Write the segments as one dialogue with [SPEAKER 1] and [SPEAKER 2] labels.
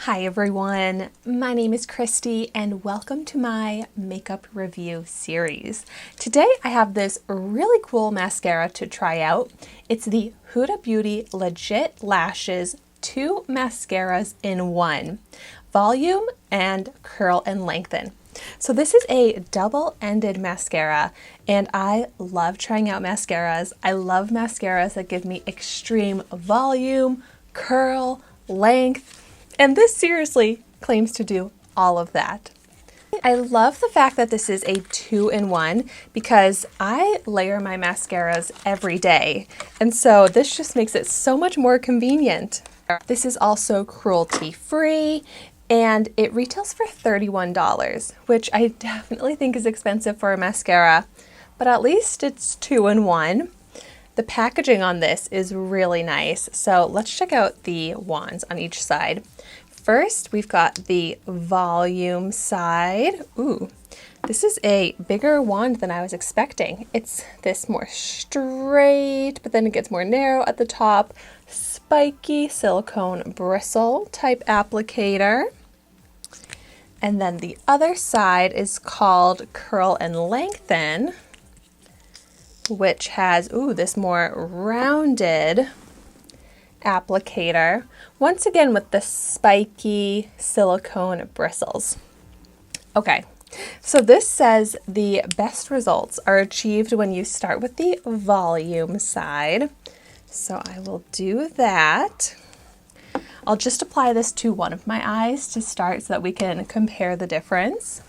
[SPEAKER 1] Hi everyone, my name is Christy and welcome to my makeup review series. Today I have this really cool mascara to try out. It's the Huda Beauty Legit Lashes 2 mascaras in one, volume and curl and lengthen. So this is a double-ended mascara and I love trying out mascaras. I love mascaras that give me extreme volume, curl, length, and this seriously claims to do all of that. I love the fact that this is a 2-in-1 because I layer my mascaras every day. And so this just makes it so much more convenient. This is also cruelty-free and it retails for $31, which I definitely think is expensive for a mascara, but at least it's 2-in-1. The packaging on this is really nice. So let's check out the wands on each side. First, we've got the volume side. Ooh, this is a bigger wand than I was expecting. It's this more straight, but then it gets more narrow at the top. Spiky silicone bristle type applicator. And then the other side is called Curl and Lengthen, which has, this more rounded applicator, once again with the spiky silicone bristles. Okay, so this says the best results are achieved when you start with the volume side. So I will do that. I'll just apply this to one of my eyes to start so that we can compare the difference.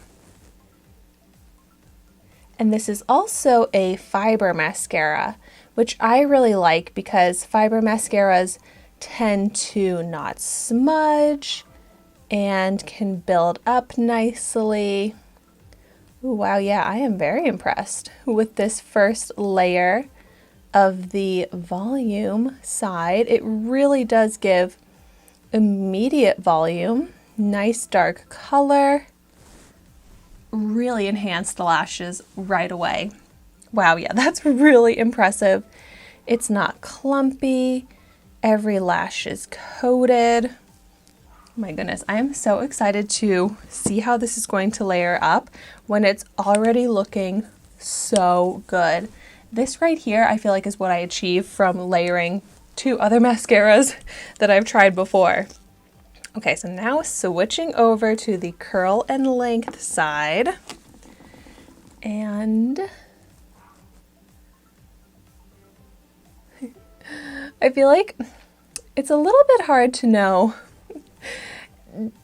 [SPEAKER 1] And this is also a fiber mascara, which I really like because fiber mascaras tend to not smudge and can build up nicely. Ooh, wow, yeah, I am very impressed with this first layer of the volume side. It really does give immediate volume, nice dark color. Really enhance the lashes right away. Wow, yeah, that's really impressive. It's not clumpy. Every lash is coated. My goodness, I am so excited to see how this is going to layer up when it's already looking so good. This right here, I feel like is what I achieve from layering two other mascaras that I've tried before. Okay, so now switching over to the curl and length side. And I feel like it's a little bit hard to know,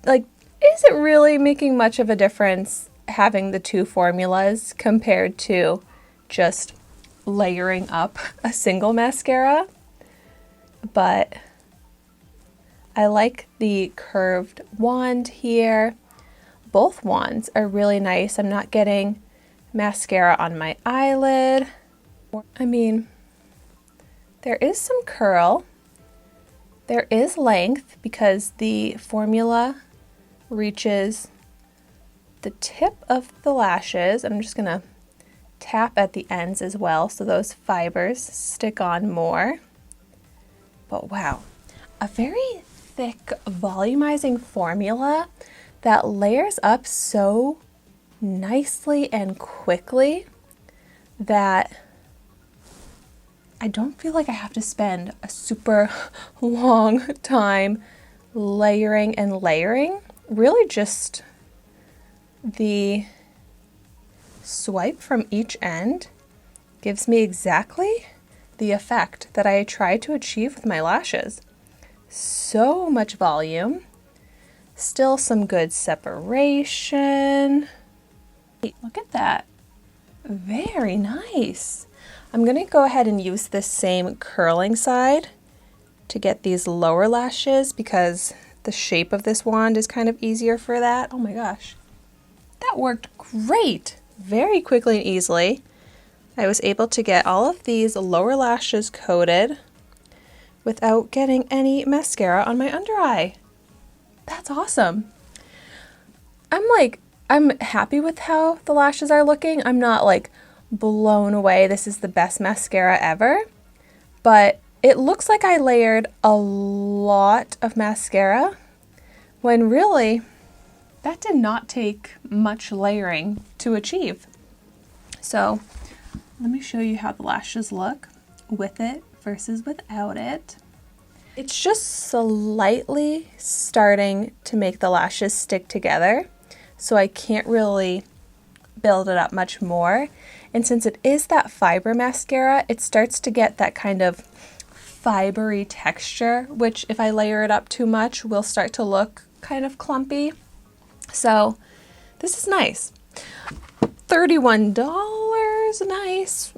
[SPEAKER 1] like, is it really making much of a difference having the two formulas compared to just layering up a single mascara? But I like the curved wand here. Both wands are really nice. I'm not getting mascara on my eyelid. I mean, there is some curl. There is length because the formula reaches the tip of the lashes. I'm just gonna tap at the ends as well so those fibers stick on more. But wow, a very thick volumizing formula that layers up so nicely and quickly that I don't feel like I have to spend a super long time layering and layering. Really just the swipe from each end gives me exactly the effect that I tried to achieve with my lashes. So much volume, still some good separation. Look at that, very nice. I'm gonna go ahead and use this same curling side to get these lower lashes because the shape of this wand is kind of easier for that. Oh my gosh, that worked great, very quickly and easily. I was able to get all of these lower lashes coated without getting any mascara on my under eye. That's awesome. I'm happy with how the lashes are looking. I'm not like blown away, this is the best mascara ever, but it looks like I layered a lot of mascara, when really that did not take much layering to achieve. So let me show you how the lashes look with it versus without it. It's just slightly starting to make the lashes stick together, so I can't really build it up much more. And since it is that fiber mascara, it starts to get that kind of fibery texture, which if I layer it up too much will start to look kind of clumpy. So this is nice. $31, nice.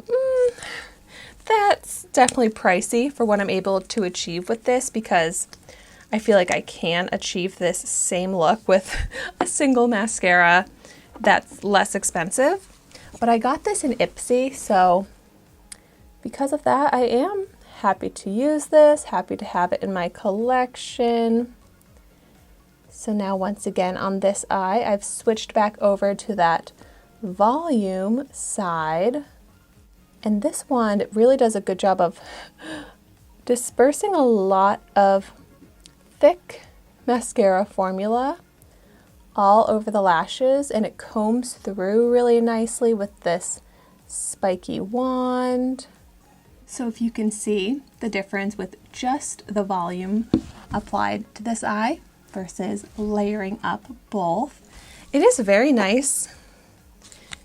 [SPEAKER 1] That's definitely pricey for what I'm able to achieve with this, because I feel like I can achieve this same look with a single mascara that's less expensive. But I got this in Ipsy, so because of that, I am happy to use this, happy to have it in my collection. So now once again on this eye, I've switched back over to that volume side. And this one really does a good job of dispersing a lot of thick mascara formula all over the lashes, and it combs through really nicely with this spiky wand. So if you can see the difference with just the volume applied to this eye versus layering up both, it is a very nice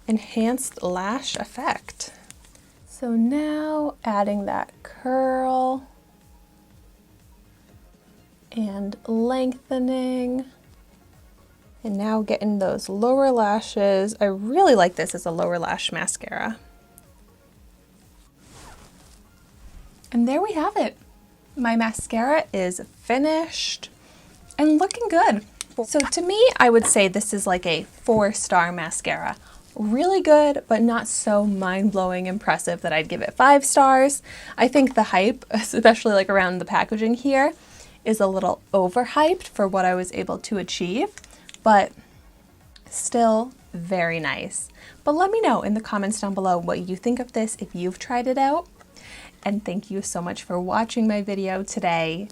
[SPEAKER 1] enhanced lash effect. So now adding that curl and lengthening, and now getting those lower lashes. I really like this as a lower lash mascara. And there we have it. My mascara is finished and looking good. So to me, I would say this is like a 4-star mascara. Really good, but not so mind-blowing impressive that I'd give it 5 stars. I think the hype, especially like around the packaging here, is a little overhyped for what I was able to achieve, but still very nice. But let me know in the comments down below what you think of this if you've tried it out. And thank you so much for watching my video today.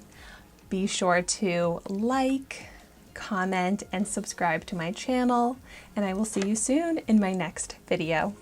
[SPEAKER 1] Be sure to like, comment, and subscribe to my channel, and I will see you soon in my next video.